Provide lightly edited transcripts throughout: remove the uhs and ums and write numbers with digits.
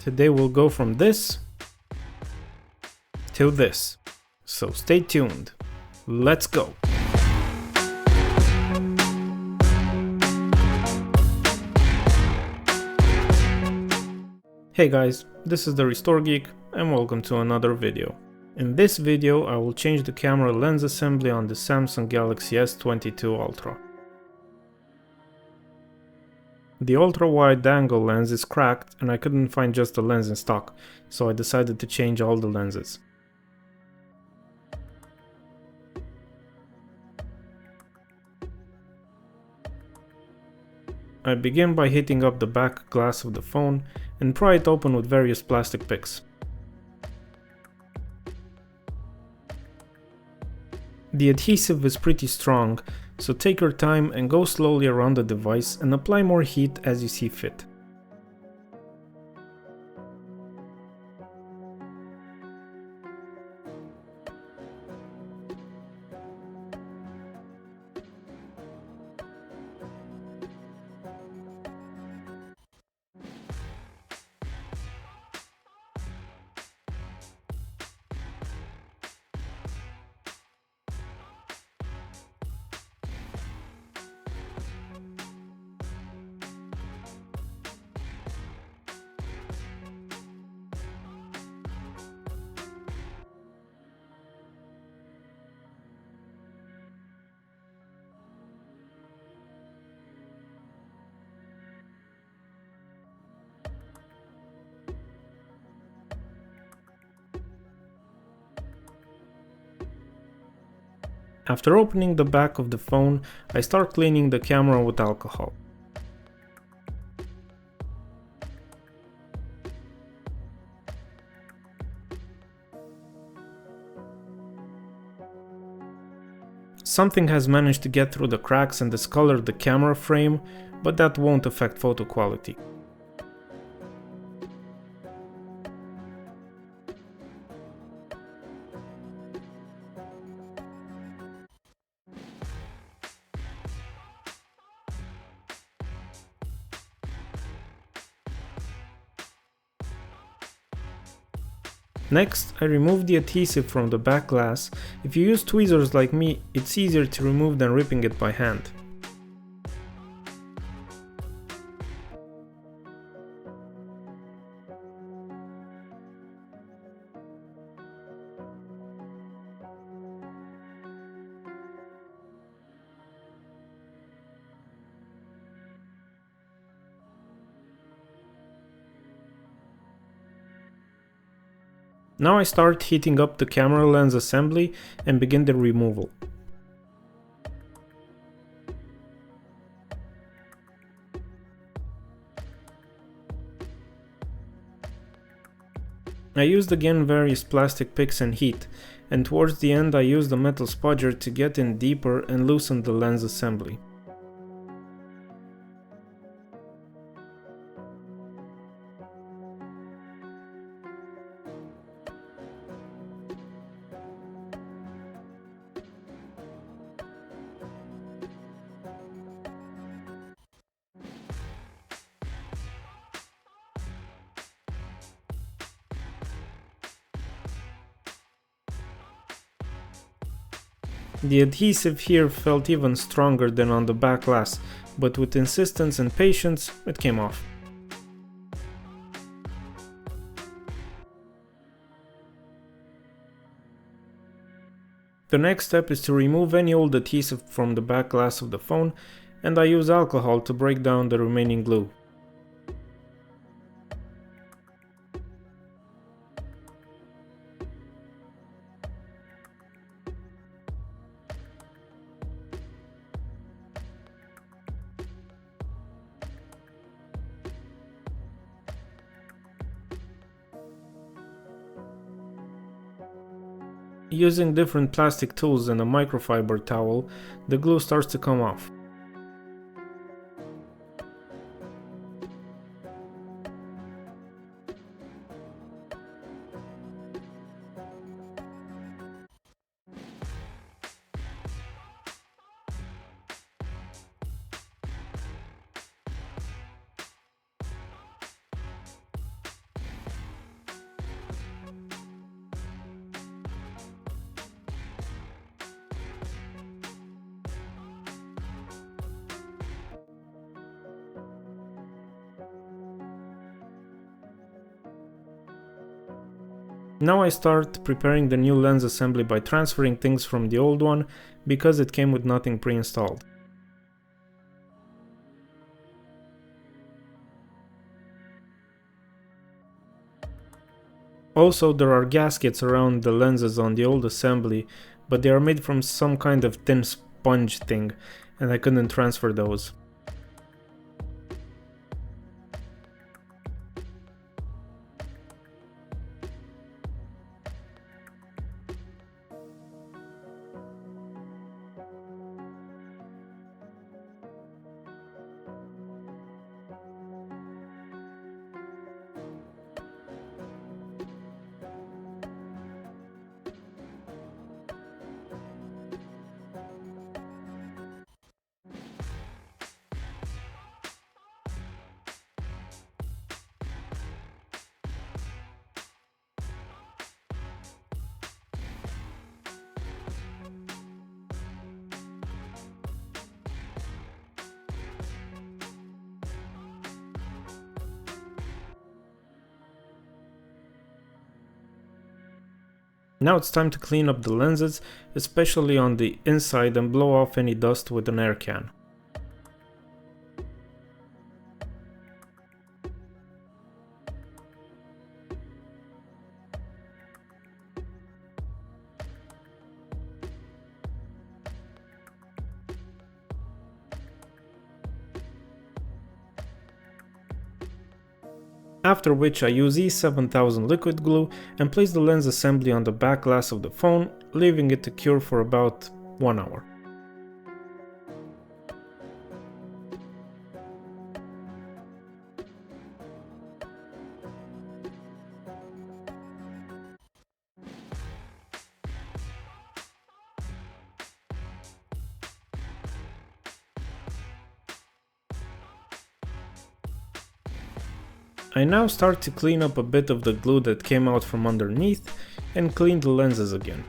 Today we'll go from this to this. So stay tuned. Let's go. Hey guys, this is the Restore Geek and welcome to another video. In this video I will change the camera lens assembly on the Samsung Galaxy S22 Ultra. The ultra wide angle lens is cracked and I couldn't find just the lens in stock, so I decided to change all the lenses. I begin by heating up the back glass of the phone and pry it open with various plastic picks. The adhesive is pretty strong, so take your time and go slowly around the device and apply more heat as you see fit. After opening the back of the phone, I start cleaning the camera with alcohol. Something has managed to get through the cracks and discolor the camera frame, but that won't affect photo quality. Next, I remove the adhesive from the back glass. If you use tweezers like me, it's easier to remove than ripping it by hand. Now I start heating up the camera lens assembly and begin the removal. I used again various plastic picks and heat, and towards the end I used a metal spudger to get in deeper and loosen the lens assembly. The adhesive here felt even stronger than on the back glass, but with insistence and patience, it came off. The next step is to remove any old adhesive from the back glass of the phone, and I use alcohol to break down the remaining glue. Using different plastic tools and a microfiber towel, the glue starts to come off. Now I start preparing the new lens assembly by transferring things from the old one, because it came with nothing pre-installed. Also, there are gaskets around the lenses on the old assembly, but they are made from some kind of thin sponge thing, and I couldn't transfer those. Now it's time to clean up the lenses, especially on the inside, and blow off any dust with an air can. After which I use E7000 liquid glue and place the lens assembly on the back glass of the phone, leaving it to cure for about 1 hour. I now start to clean up a bit of the glue that came out from underneath and clean the lenses again.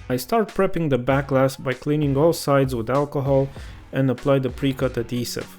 I start prepping the back glass by cleaning all sides with alcohol and apply the pre-cut adhesive.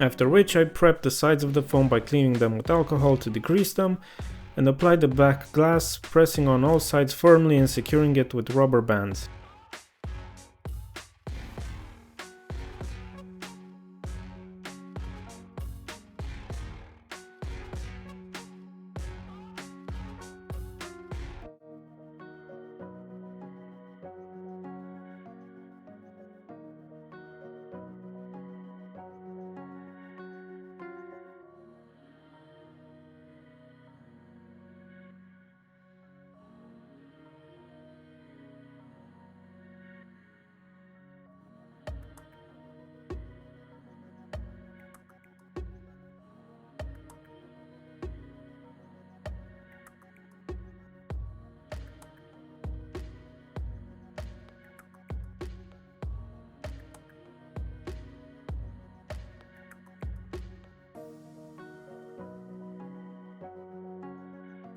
After which I prep the sides of the phone by cleaning them with alcohol to degrease them, and apply the back glass, pressing on all sides firmly and securing it with rubber bands.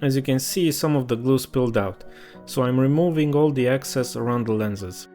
As you can see, some of the glue spilled out, so I'm removing all the excess around the lenses.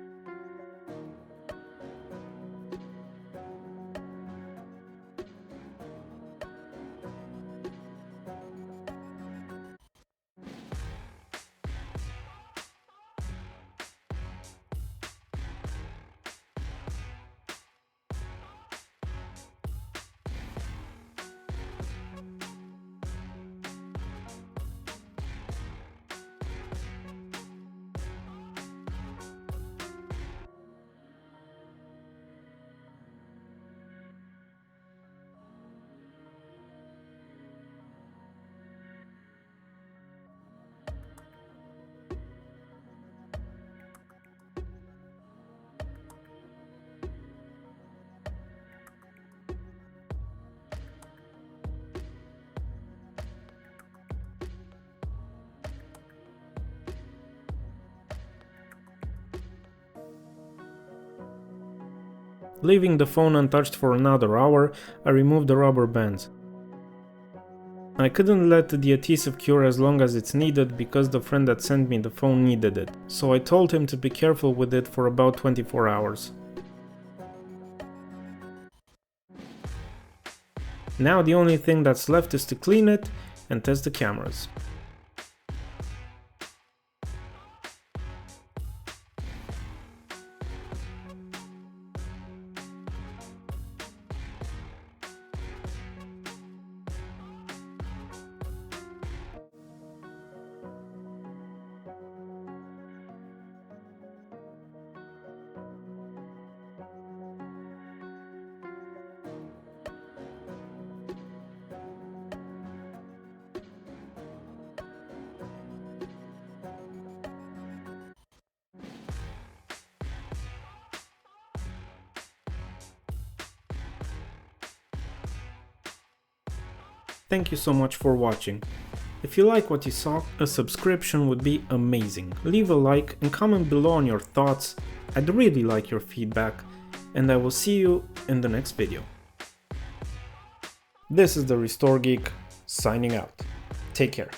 Leaving the phone untouched for another hour, I removed the rubber bands. I couldn't let the adhesive cure as long as it's needed because the friend that sent me the phone needed it, so I told him to be careful with it for about 24 hours. Now the only thing that's left is to clean it and test the cameras. Thank you so much for watching. If you like what you saw, a subscription would be amazing. Leave a like and comment below on your thoughts. I'd really like your feedback, and I will see you in the next video. This is the Restore Geek signing out. Take care.